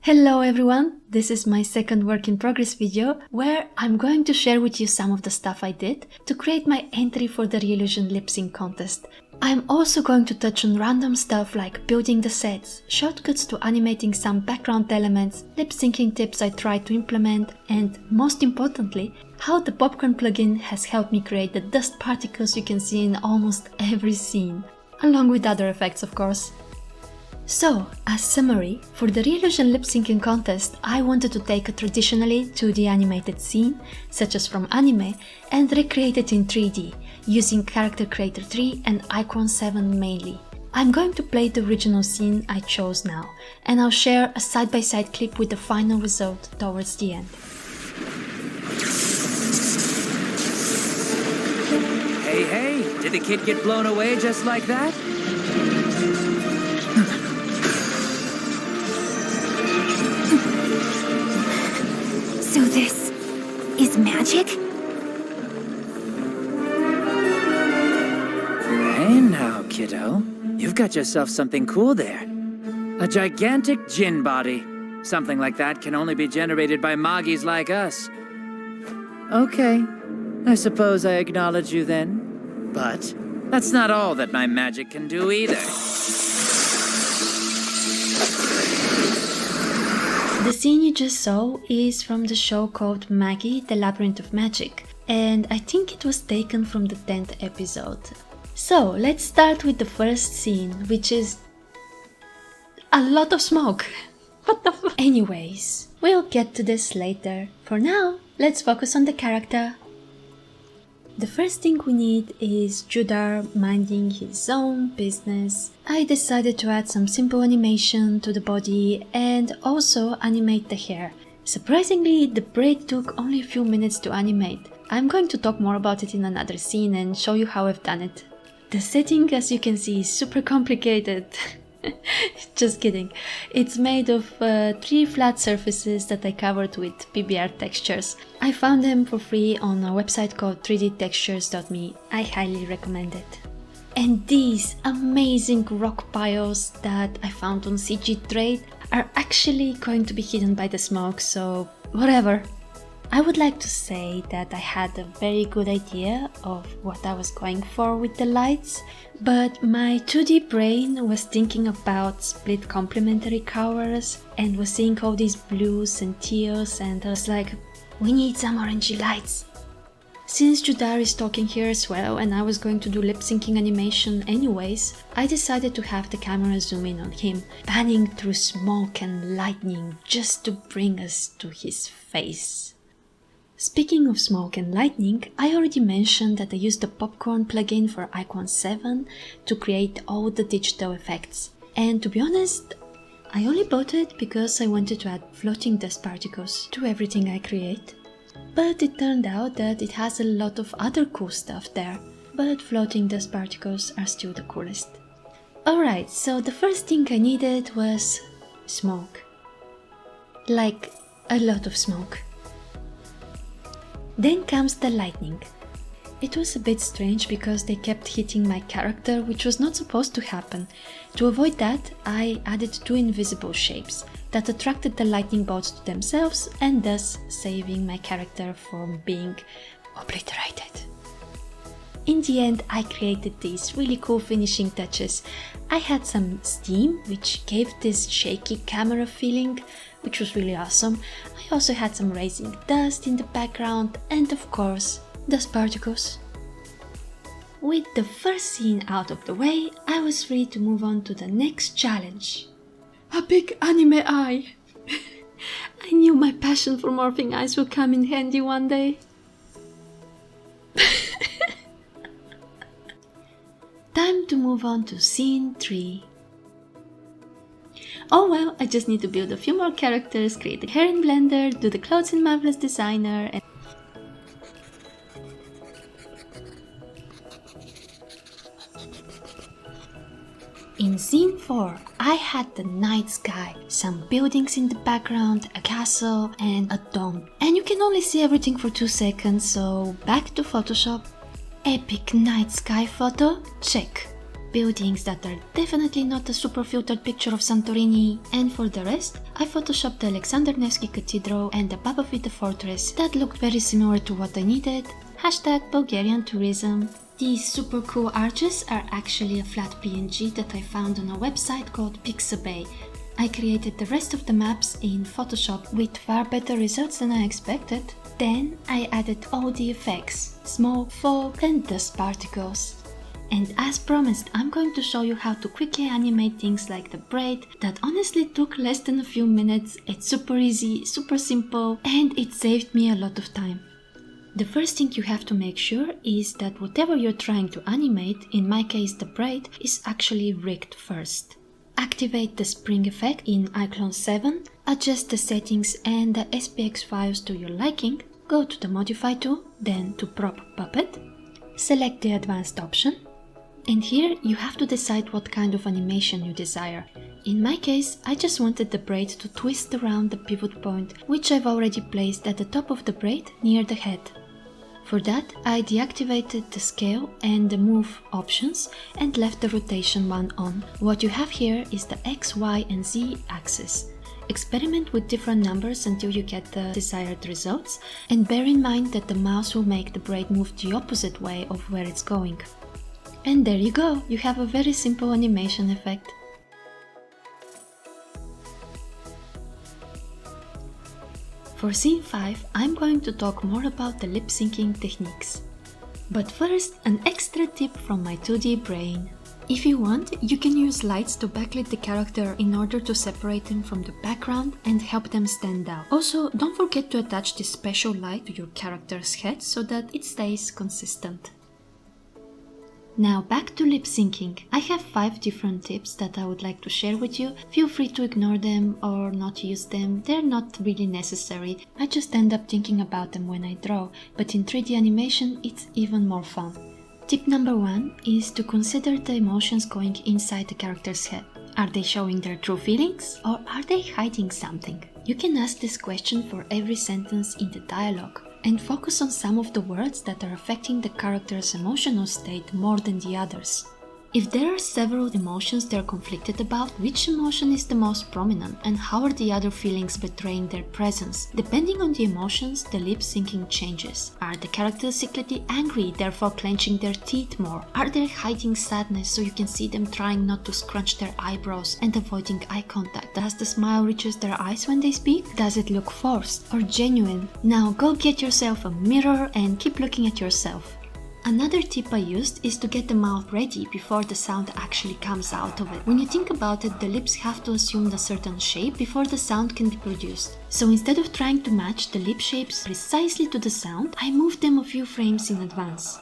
Hello everyone, this is my second work in progress video where I'm going to share with you some of the stuff I did to create my entry for the Reillusion lip-sync contest. I'm also going to touch on random stuff like building the sets, shortcuts to animating some background elements, lip-syncing tips I tried to implement, and most importantly, how the popcorn plugin has helped me create the dust particles you can see in almost every scene, along with other effects of course. So, as summary, for the Reillusion lip-syncing contest, I wanted to take a traditionally 2D animated scene, such as from anime, and recreate it in 3D, using Character Creator 3 and Iclone7 mainly. I'm going to play the original scene I chose now, and I'll share a side-by-side clip with the final result towards the end. Hey, did the kid get blown away just like that? So this is magic? Hey now, kiddo. You've got yourself something cool there. A gigantic djinn body. Something like that can only be generated by Moggies like us. Okay, I suppose I acknowledge you then. But that's not all that my magic can do either. The scene you just saw is from the show called Maggie, the Labyrinth of Magic, and I think it was taken from the 10th episode. So let's start with the first scene, which is a lot of smoke. What the f- Anyways, we'll get to this later. For now, let's focus on the character. The first thing we need is Judar minding his own business. I decided to add some simple animation to the body and also animate the hair. Surprisingly, the braid took only a few minutes to animate. I'm going to talk more about it in another scene and show you how I've done it. The setting, as you can see, is super complicated. Just kidding. It's made of 3 flat surfaces that I covered with PBR textures. I found them for free on a website called 3dtextures.me. I highly recommend it. And these amazing rock piles that I found on CG Trade are actually going to be hidden by the smoke, so whatever. I would like to say that I had a very good idea of what I was going for with the lights, but my 2D brain was thinking about split complementary colors and was seeing all these blues and teals, and I was like, we need some orangey lights. Since Judar is talking here as well and I was going to do lip-syncing animation anyways, I decided to have the camera zoom in on him, panning through smoke and lightning just to bring us to his face. Speaking of smoke and lightning, I already mentioned that I used the popcorn plugin for Iclone7 to create all the digital effects. And to be honest, I only bought it because I wanted to add floating dust particles to everything I create. But it turned out that it has a lot of other cool stuff there, but floating dust particles are still the coolest. Alright, so the first thing I needed was smoke. Like, a lot of smoke. Then comes the lightning. It was a bit strange because they kept hitting my character, which was not supposed to happen. To avoid that, I added 2 invisible shapes that attracted the lightning bolts to themselves and thus saving my character from being obliterated. In the end, I created these really cool finishing touches. I had some steam, which gave this shaky camera feeling, which was really awesome. I also had some rising dust in the background and of course, dust particles. With the first scene out of the way, I was free to move on to the next challenge. A big anime eye! I knew my passion for morphing eyes would come in handy one day. Time to move on to scene 3. Oh well, I just need to build a few more characters, create the hair in Blender, do the clothes in Marvelous Designer, and in scene 4, I had the night sky, some buildings in the background, a castle, and a dome. And you can only see everything for 2 seconds, so back to Photoshop. Epic night sky photo? Check. buildings that are definitely not a super filtered picture of Santorini, and for the rest, I photoshopped the Alexander Nevsky Cathedral and the Baba Vita Fortress that looked very similar to what I needed. Hashtag Bulgarian tourism. These super cool arches are actually a flat PNG that I found on a website called Pixabay. I created the rest of the maps in Photoshop with far better results than I expected. Then I added all the effects, smoke, fog and dust particles. And as promised, I'm going to show you how to quickly animate things like the braid that honestly took less than a few minutes. It's super easy, super simple, and it saved me a lot of time. The first thing you have to make sure is that whatever you're trying to animate, in my case the braid, is actually rigged first. Activate the spring effect in Iclone7, adjust the settings and the SPX files to your liking, go to the Modify tool, then to Prop Puppet, select the advanced option, and here you have to decide what kind of animation you desire. In my case, I just wanted the braid to twist around the pivot point, which I've already placed at the top of the braid near the head. For that, I deactivated the scale and the move options and left the rotation one on. What you have here is the X, Y and Z axis. Experiment with different numbers until you get the desired results, and bear in mind that the mouse will make the braid move the opposite way of where it's going. And there you go, you have a very simple animation effect. For scene 5, I'm going to talk more about the lip syncing techniques. But first, an extra tip from my 2D brain. If you want, you can use lights to backlit the character in order to separate them from the background and help them stand out. Also, don't forget to attach this special light to your character's head so that it stays consistent. Now back to lip syncing. I have 5 different tips that I would like to share with you. Feel free to ignore them or not use them, they're not really necessary. I just end up thinking about them when I draw, but in 3D animation it's even more fun. Tip number 1 is to consider the emotions going inside the character's head. Are they showing their true feelings or are they hiding something? You can ask this question for every sentence in the dialogue, and focus on some of the words that are affecting the character's emotional state more than the others. If there are several emotions they're conflicted about, which emotion is the most prominent and how are the other feelings betraying their presence? Depending on the emotions, the lip syncing changes. Are the characters secretly angry, therefore clenching their teeth more? Are they hiding sadness so you can see them trying not to scrunch their eyebrows and avoiding eye contact? Does the smile reach their eyes when they speak? Does it look forced or genuine? Now go get yourself a mirror and keep looking at yourself. Another tip I used is to get the mouth ready before the sound actually comes out of it. When you think about it, the lips have to assume a certain shape before the sound can be produced. So instead of trying to match the lip shapes precisely to the sound, I moved them a few frames in advance.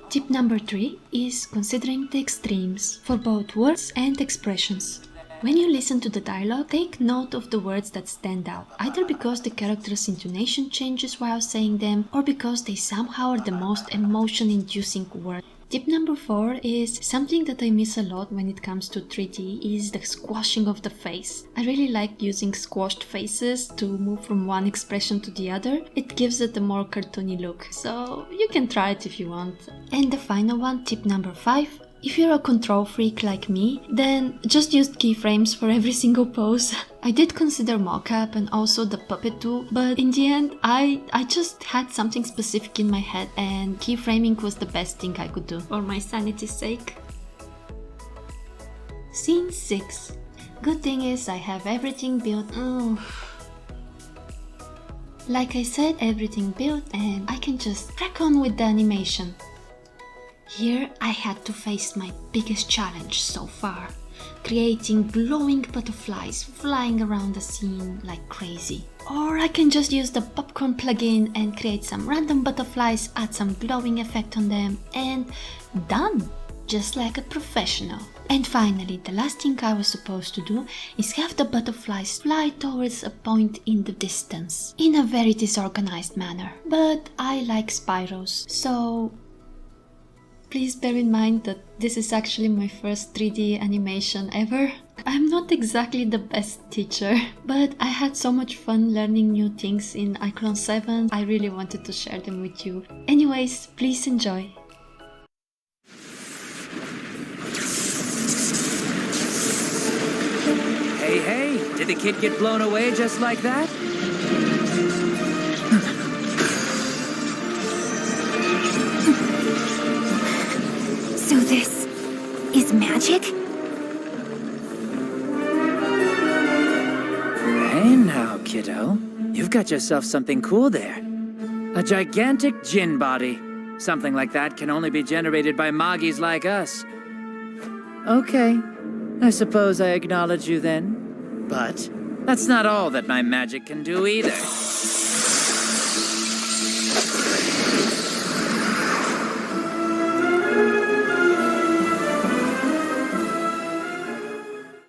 Tip number 3 is considering the extremes for both words and expressions. When you listen to the dialogue, take note of the words that stand out, either because the character's intonation changes while saying them, or because they somehow are the most emotion-inducing word. Tip number 4 is something that I miss a lot when it comes to 3D is the squashing of the face. I really like using squashed faces to move from one expression to the other. It gives it a more cartoony look, so you can try it if you want. And the final one, tip number 5. If you're a control freak like me, then just use keyframes for every single pose. I did consider mocap and also the puppet tool, but in the end I just had something specific in my head and keyframing was the best thing I could do for my sanity's sake. Scene 6. Good thing is I have everything built. Like I said, everything built and I can just crack on with the animation. Here I had to face my biggest challenge so far, creating glowing butterflies flying around the scene like crazy. Or I can just use the popcorn plugin and create some random butterflies, add some glowing effect on them, and done! Just like a professional. And finally, the last thing I was supposed to do is have the butterflies fly towards a point in the distance, in a very disorganized manner. But I like spirals, so please bear in mind that this is actually my first 3D animation ever. I'm not exactly the best teacher, but I had so much fun learning new things in Iclone7. I really wanted to share them with you. Anyways, please enjoy. Hey, did the kid get blown away just like that? So this is magic? Hey now, kiddo. You've got yourself something cool there. A gigantic djinn body. Something like that can only be generated by Moggies like us. Okay, I suppose I acknowledge you then. But that's not all that my magic can do either.